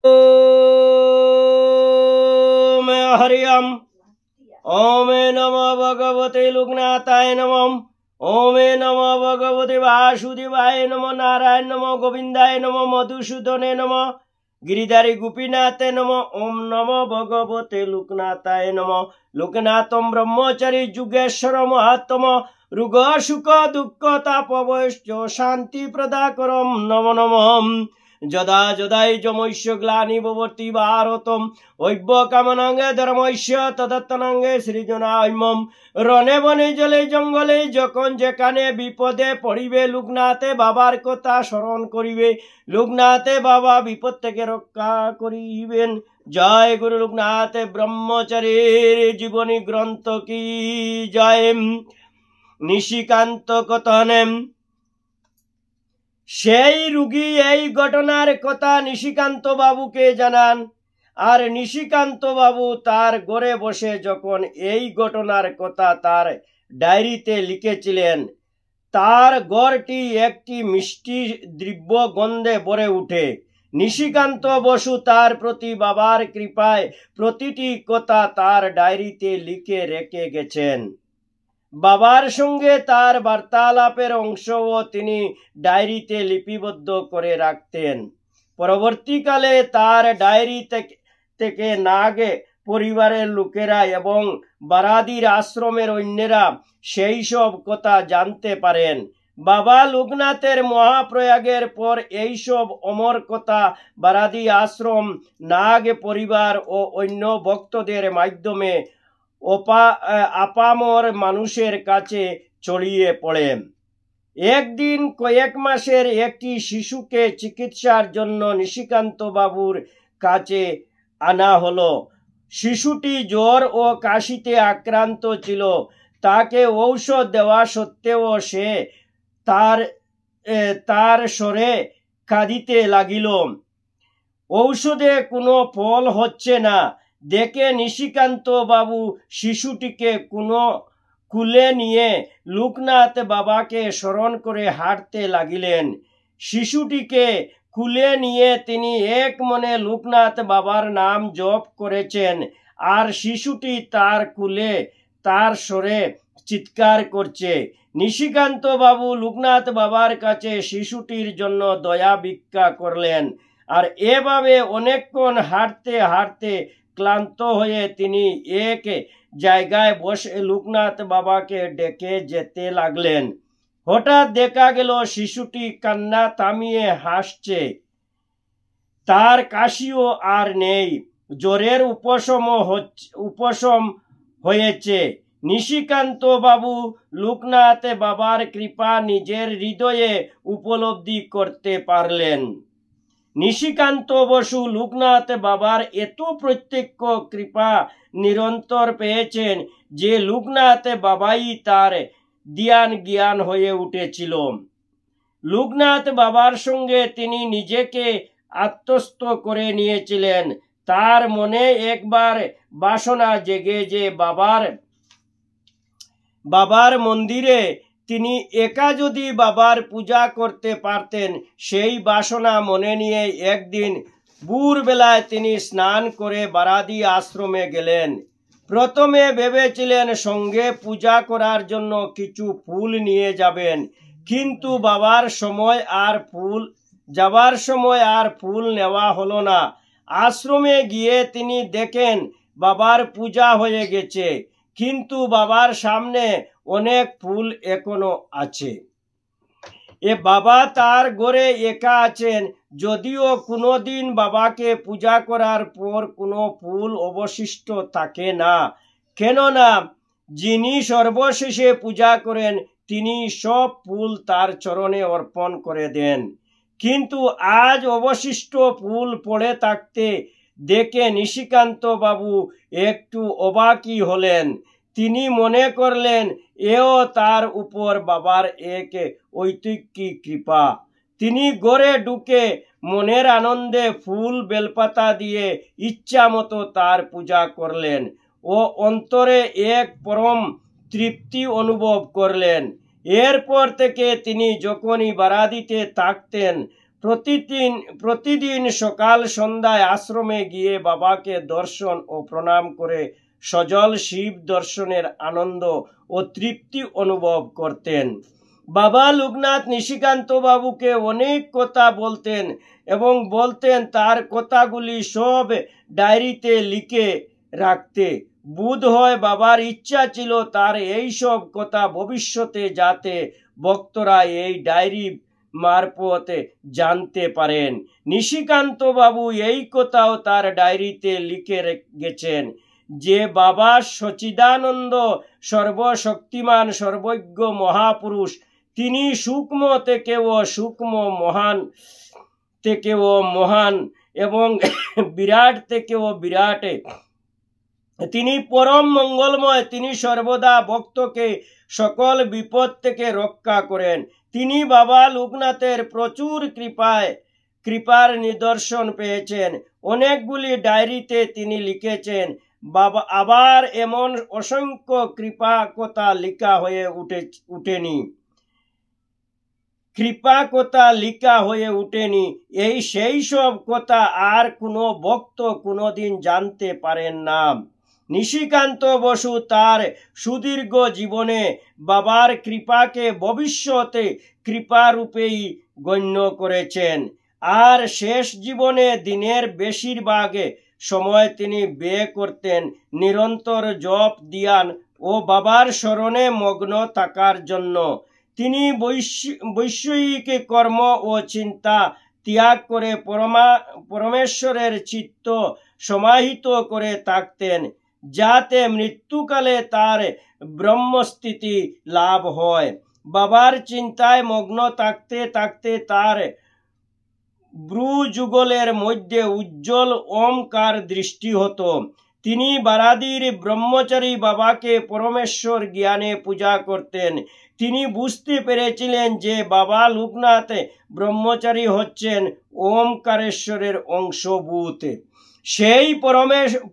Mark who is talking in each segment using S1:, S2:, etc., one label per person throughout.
S1: ओम हरि ओम नमो भगवते लोकनाथाय नमः। ओम नमो भगवते वासुदेवाय नमः। नारायण नमो गोविंदाय नमः। मधुसूदने नमः। गिरिधारी गोपीनाथे नमः। ओम नमो भगवते लोकनाथाय नमः। लोकनाथम ब्रह्मचारी जुगेश्वर महात्मा रुग सुख दुख तापवश्च शांति प्रदाकरम नमो नमः। যদা যদাই যমৈষ্য গ্লানি ভবতি ভারতম ঐব্য কামনাঙ্গে ধর্মৈষ্য তদত্তনাঙ্গে সৃজনায়মম। রনে বনে জলে জঙ্গলে যখন যেখানে বিপদে পড়িবে লোকনাথে বাবার কথা স্মরণ করিবে, লোকনাথে বাবা বিপদ থেকে রক্ষা করিবেন। জয় গুরু লোকনাথ ব্রহ্মচারীর জীবনী গ্রন্থ কি জয়। নিশিকান্ত কথনে সেই রুগী এই ঘটনার কথা নিশিকান্ত বাবুকে জানান। আর নিশিকান্ত বাবু তার ঘরে বসে যখন এই ঘটনার কথা তার ডায়েরিতে লিখেছিলেন, তার ঘরটি একটি মিষ্টি দ্রব্য গন্ধে ভরে উঠে। নিশিকান্ত বসু তার প্রতি বাবার কৃপায় প্রতিটি কথা তার ডায়েরিতে লিখে রেখে গেছেন। বাবার সঙ্গে তার বার্তালাপের অংশও তিনি ডায়েরিতে লিপিবদ্ধ করে রাখতেন। পরবর্তীকালে তার ডায়েরি থেকে নাগে পরিবারের লোকেরা এবং বারাদির আশ্রমের অন্যরা সেই সব কথা জানতে পারেন। বাবা লোকনাথের মহাপ্রয়াগের পর এইসব অমর কথা বারাদি আশ্রম, নাগ পরিবার ও অন্য ভক্তদের মাধ্যমে আপামর মানুষের কাছে ছড়িয়ে পড়ে। একদিন কয়েক মাসের একটি শিশুকে চিকিৎসার জন্য নিশিকান্ত বাবুর কাছে আনা হলো। শিশুটি জ্বর ও কাশিতে আক্রান্ত ছিল। তাকে ঔষধ দেওয়া সত্ত্বেও সে তার স্বরে কাঁদিতে লাগিল। ঔষধে কোনো ফল হচ্ছে না দেখে নিশিকান্ত বাবু শিশুটিকে কুলে নিয়ে লোকনাথ বাবাকে স্মরণ করে হাঁটতে লাগিলেন। শিশুটিকে কুলে নিয়ে তিনি এক মনে লোকনাথ বাবার নাম জপ করেছেন। আর শিশুটি তার কুলে তার স্বরে চিৎকার করছে। নিশিকান্ত বাবু লোকনাথ বাবার কাছে শিশুটির জন্য দয়া ভিক্ষা করলেন। আর এভাবে অনেকক্ষণ হাঁটতে হাঁটতে ক্লান্ত হয়ে তিনি এক জায়গায় বসে লোকনাথ বাবাকে ডেকে যেতে লাগলেন। হঠাৎ দেখা গেল শিশুটি কান্না থামিয়ে হাসছে। তার কাশিও আর নেই, জ্বরের উপশম হয়েছে। নিশিকান্ত বাবু লোকনাথ বাবার কৃপা নিজের হৃদয়ে উপলব্ধি করতে পারলেন। নিশিকান্ত বসু লোকনাথ বাবার এত প্রত্যক্ষ কৃপা নিরন্তর পেয়েছেন যে লোকনাথ বাবাই তার জ্ঞান হয়ে উঠেছিল। লোকনাথ বাবার সঙ্গে তিনি নিজেকে আত্মস্থ করে নিয়েছিলেন। তার মনে একবার বাসনা জেগে যে বাবার মন্দিরে তিনি একা যদি বাবার পূজা করতে পারতেন। সেই বাসনা মনে নিয়ে একদিন ভোরবেলায় তিনি স্নান করে বারাদি আশ্রমে গেলেন। প্রথমে ভেবেছিলেন সঙ্গে পূজা করার জন্য কিছু ফুল নিয়ে যাবেন, কিন্তু যাবার সময় আর ফুল নেওয়া হলো না। আশ্রমে গিয়ে তিনি দেখেন বাবার পূজা হয়ে গেছে, কিন্তু বাবার সামনে অনেক ফুল এখনো আছে। বাবা তার ঘরে একা আছেন, যদিও কোনোদিন বাবাকে পূজা করার পর কোনো ফুল অবশিষ্ট থাকে না, কেননা যিনি সর্বশেষে পূজা করেন তিনি সব ফুল তার চরণে অর্পণ করে দেন। কিন্তু আজ অবশিষ্ট ফুল পড়ে থাকতে দেখে নিশিকান্ত বাবু একটু অবাকই হলেন। তিনি মনে করলেন এও তার উপর বাবার এক ঐতিহ্যিক কৃপা। তিনি ঘরে ঢুকে মনের আনন্দে ফুল বেলপাতা দিয়ে ইচ্ছা মতো তার পূজা করলেন ও অন্তরে এক পরম তৃপ্তি অনুভব করলেন। এরপর থেকে তিনি যখনই বারাদিতে থাকতেন প্রতিদিন সকাল সন্ধ্যায় আশ্রমে গিয়ে বাবাকে দর্শন ও প্রণাম করে সজল শিব দর্শনের আনন্দ ও তৃপ্তি অনুভব করতেন। বাবা লোকনাথ নিশিকান্ত বাবুকে অনেক কথা বলতেন এবং বলতেন তার কথাগুলি সব ডায়েরিতে লিখে রাখতে। বোধ হয় বাবার ইচ্ছা ছিল তার এই সব কথা ভবিষ্যতে যাতে ভক্তরা এই ডায়েরি মারফতে জানতে পারেন। নিশিকান্ত বাবু এই কথাও তার ডায়েরিতে লিখে গেছেন যে বাবা সচিদানন্দ সর্বশক্তিমান সর্বজ্ঞ মহাপুরুষ, তিনি সূক্ষ্ম থেকেও সূক্ষ্ম, মহান থেকেও মহান এবং বিরাট থেকেও বিরাট। তিনি পরম মঙ্গলময়, তিনি সর্বদা ভক্তকে সকল বিপদ থেকে রক্ষা করেন। তিনি বাবা লোকনাথের প্রচুর কৃপার নিদর্শন পেয়েছেন। অনেকগুলি ডায়েরিতে তিনি লিখেছেন। বাবা আবার এমন অসংখ্য কৃপা কথা লেখা হয়ে উঠেনি। সেই সব কথা আর কোনো ভক্ত কোনোদিন জানতে পারেন না। নিশিকান্ত বসু তার সুদীর্ঘ জীবনে বাবার কৃপাকে ভবিষ্যতে কৃপারূপেই গণ্য করেছেন। আর শেষ জীবনে দিনের বেশিরভাগ সময় তিনি ব্যয় করতেন নিরন্তর জপ, ধ্যান ও বাবার স্মরণে মগ্ন থাকার জন্য। তিনি বৈষয়িক কর্ম ও চিন্তা ত্যাগ করে পরমেশ্বরের চিত্ত সমাহিত করে থাকতেন, যাতে মৃত্যুকালে তার ব্রহ্মস্থিতি লাভ হয়। বাবার চিন্তায় মগ্ন থাকতে থাকতে তার ভ্রুযুগলের মধ্যে উজ্জ্বল ওমকার দৃষ্টি হতো। তিনি বারাদির ব্রহ্মচারী বাবাকে পরমেশ্বর জ্ঞানে পূজা করতেন। তিনি বুঝতে পেরেছিলেন যে বাবা লোকনাথ ব্রহ্মচারী হচ্ছেন ওমকারেশ্বরের অংশভূত, সেই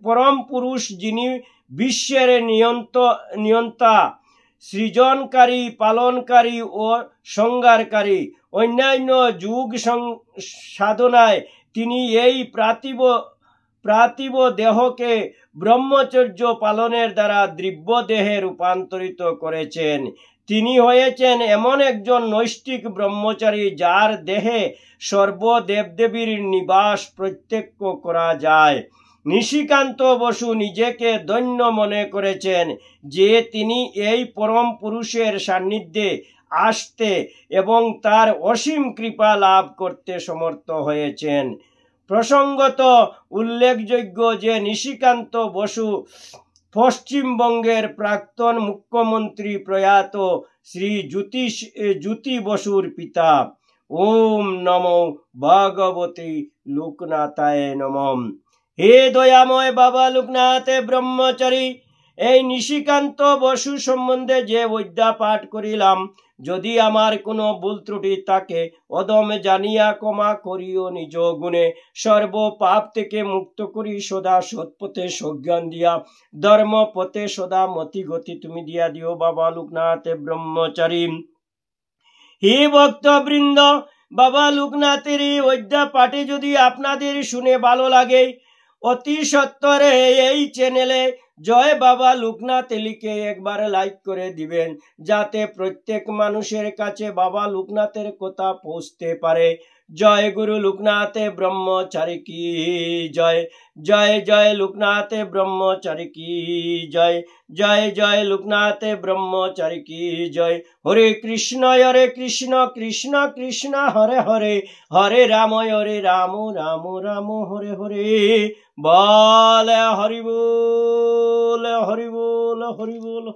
S1: পরম পুরুষ যিনি বিশ্বের নিয়ন্তা, সৃজনকারী, পালনকারী ও সংহারকারী। অন্যান্য যুগ সাধনায় তিনি এই পার্থিব দেহকে ব্রহ্মচর্য পালনের দ্বারা দিব্য দেহে রূপান্তরিত করেছেন। তিনি হয়েছেন এমন একজন নৈষ্ঠিক ব্রহ্মচারী যার দেহে সর্বদেবদেবীর নিবাস প্রত্যক্ষ করা যায়। নিশিকান্ত বসু নিজেকে ধন্য মনে করেছেন যে তিনি এই পরম পুরুষের সান্নিধ্যে আসতে এবং তার অসীম কৃপা লাভ করতে সমর্থ হয়েছেন। প্রসঙ্গত উল্লেখযোগ্য যে নিশিকান্ত বসু পশ্চিমবঙ্গের প্রাক্তন মুখ্যমন্ত্রী প্রয়াত শ্রী জ্যোতি বসুর পিতা। ওম নমো ভগবতী লোকনাথায় নমঃ। হে দয়াময় বাবা লোকনাথ ব্রহ্মচারী, এই নিশিকান্ত বসু সম্বন্ধে যে বৈদ্যা পাঠ করিলাম, যদি আমার কোনো ভুল ত্রুটি থাকে অদমে জানিয়া ক্ষমা করিও। নিজ গুণে সর্ব পাপ থেকে মুক্ত করি সদা সৎপথে সজ্ঞান দিয়া ধর্ম পথে সদা মতি গতি তুমি দিয়া দিও বাবা লোকনাথ ব্রহ্মচারী। হে ভক্তবৃন্দ, বাবা লোকনাথের এই বৈদ্যা পাঠে যদি আপনাদের শুনে ভালো লাগে, অতি সত্বরে এই চ্যানেলে জয় বাবা লোকনাথ লিখে একবার লাইক করে দিবেন, যাতে প্রত্যেক মানুষের কাছে বাবা লোকনাথের কথা পৌঁছতে পারে। জয় গুরু লোকনাথ ব্রহ্মচারী কি জয়। জয় জয় লোকনাথ ব্রহ্মচারী কি জয়। জয় জয় লোকনাথ ব্রহ্মচারী কি জয়। হরে কৃষ্ণ কৃষ্ণ কৃষ্ণ হরে হরে, হরে রাম রাম রাম হরে হরে। বল হরি বল হরি বল হরি বল।